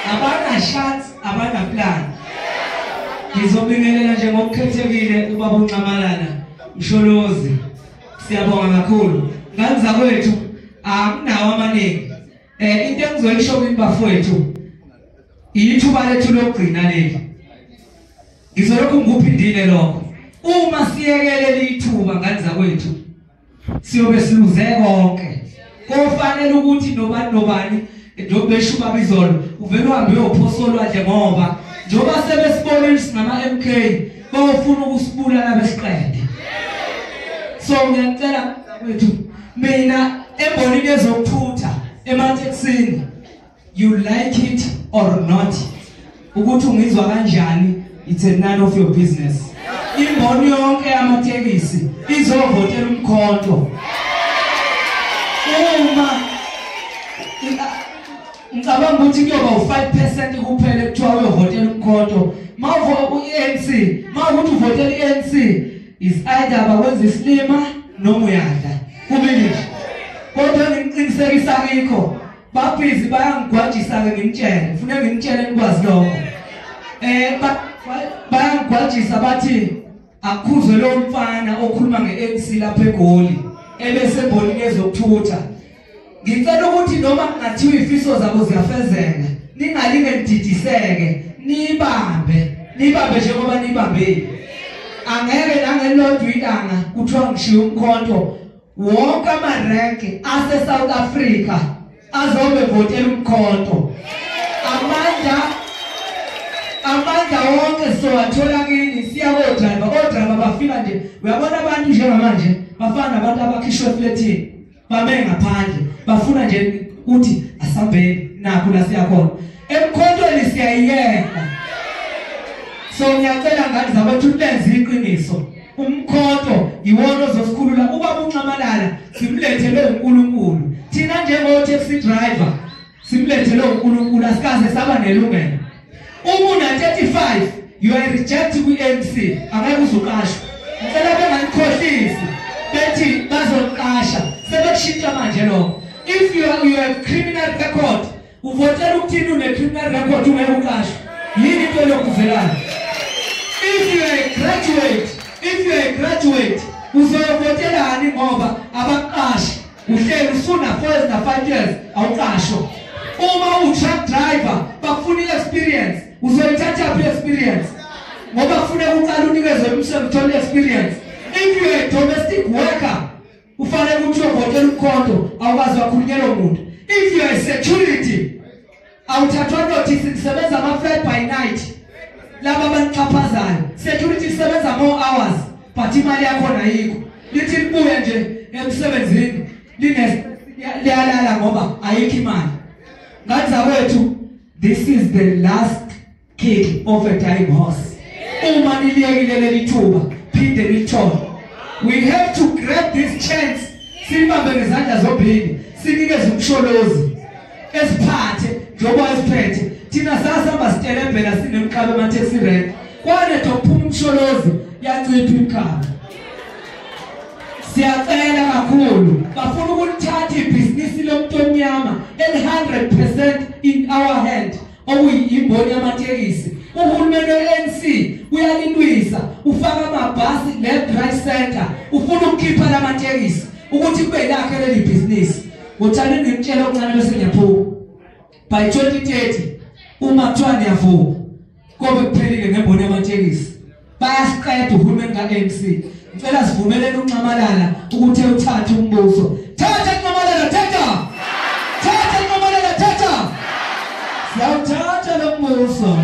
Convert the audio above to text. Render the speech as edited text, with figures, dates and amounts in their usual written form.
Abana shots, abana plan. Ngizobingelela nje ngokukhethekile ubaba uNxamalana Msholozi. Siyabonga kakhulu. Nganza kwethu akunawo amaningi. Into engizoyisho kubafowethu ithuba lethu lokugcina leli. Ngizolokhu ngikuphindile lokho. Uma siyekele lithuba nganza kwethu siyobe siluze konke. Kofanele ukuthi nobani Ndobeshu babizolo uvela uhambe uyophosolwa nje ngoba njoba sebesibonile sinama MK bawufuna ukusibulala besiqede. So ngiyacela wethu mina embonini ezokuthutha emateksini you like it or not ukuthi ungizwa kanjani it's none of your business. Imboni yonke yamatekisi izovotela umkhonto. Uma ngicabanga ukuthi kuyoba u5% kuphela ekuthiwa uyovotela umkhonto. Mawuvotela uANC, mawukuthi uvotela iANC is either abakwenza isilima noma uyadla. Kumele nje. Kodwa ngiqinisekisa ngikho babhizi bayangigwajisa ke ngimtshele. Kufanele ngimtshele nikwazi lokho. Bayangigwajisa bathi akukhuzwe lo mfana okhuluma ngeANC lapha eGoli ebese embonini ezokuthutha. Ngicela ukuthi noma ngathiwa ifiso zabo ziyafezeka ningalinge nididiseke nibambe njengoba nibambile. Angeke nangelodwa ilanga kuthiwa ngishiya umkhonto wonke amarenke ase South Africa azobe votela umkhonto. Amandla wonke sowathola kini siya kodriver bafika nje uyabona abantu njengamanje bafana nabantu abakhishwe flatini bame ngaphandle bafuna nje uthi asambe nakho la siyakhona emkhontweni siyayiyeka. So ngiyacela ngani zabethu lenze iqiniso umkhonto iwona ozosikhulula ubaba uNxamalala simlethele uNkulunkulu thina njengo taxi driver simlethele uNkulunkulu asikaze saba nelungelo. Uma 35 you are rejected kwiANC angeke uzuqashwa. Ngicela benganikhohlisi bethi bazoqasha sebekushintsha manje lokho. If you have criminal record uvotela ukuthini une criminal record ungeke uqashwe yini into lokuvelayo. If you are a graduate uzovotelani ngoba abaqashi uhleli usuna 4 years awuqashwa. Uma truck driver bakufuna experience uzoyithatha experience ngoba kufanele uqale unikezwe umsebenzi uthole experience. If you are a domestic worker ufanele ukuthi uvotele umkhonto awukazi wakhulunyela umuntu. If you are a security awuthathwa notice kusebenza ama-flight by night laba abanixhaphazayo. Security isebenza more hours but imali yakho ayikho. Lithi libuye nje emsebenzini liyalala ngoba ayikho imali. Nganza wethu this is the last kick of a dying horse. Uma niliyekile leli thuba phinde lithole. We have to grab this chance. Sibambe ngezandla zombili sinikeze umsholozi esiphathe njoba esiphethe. Thina sasihamba sitelembela sinemkhaba emateksi rank. Kwane tophuma umsholozi yancipha imkhaba. Siyacela kakhulu bafuna ukuthatha ibhizinisi lomuntu omnyama 100% in our hand okuyimboni yamatekisi. Uhulumeni weANC uyalilwisa ufaka amabhasi left right center ukukhipha lamatekisi ukuthi kube lakhe leli business uthanda ngimtshela okuncane bese ngiyaphuma by 2030 uma kuthiwa niyavuka kobe kuphelile ngemboni yamatekisi bayasiqeda uhulumeni ka-ANC ngicela sivumelene uNcamalala ukuthi uthathe umbuso thatha uNcamalala thatha uNcamalala thatha siyawuthatha lo mbuso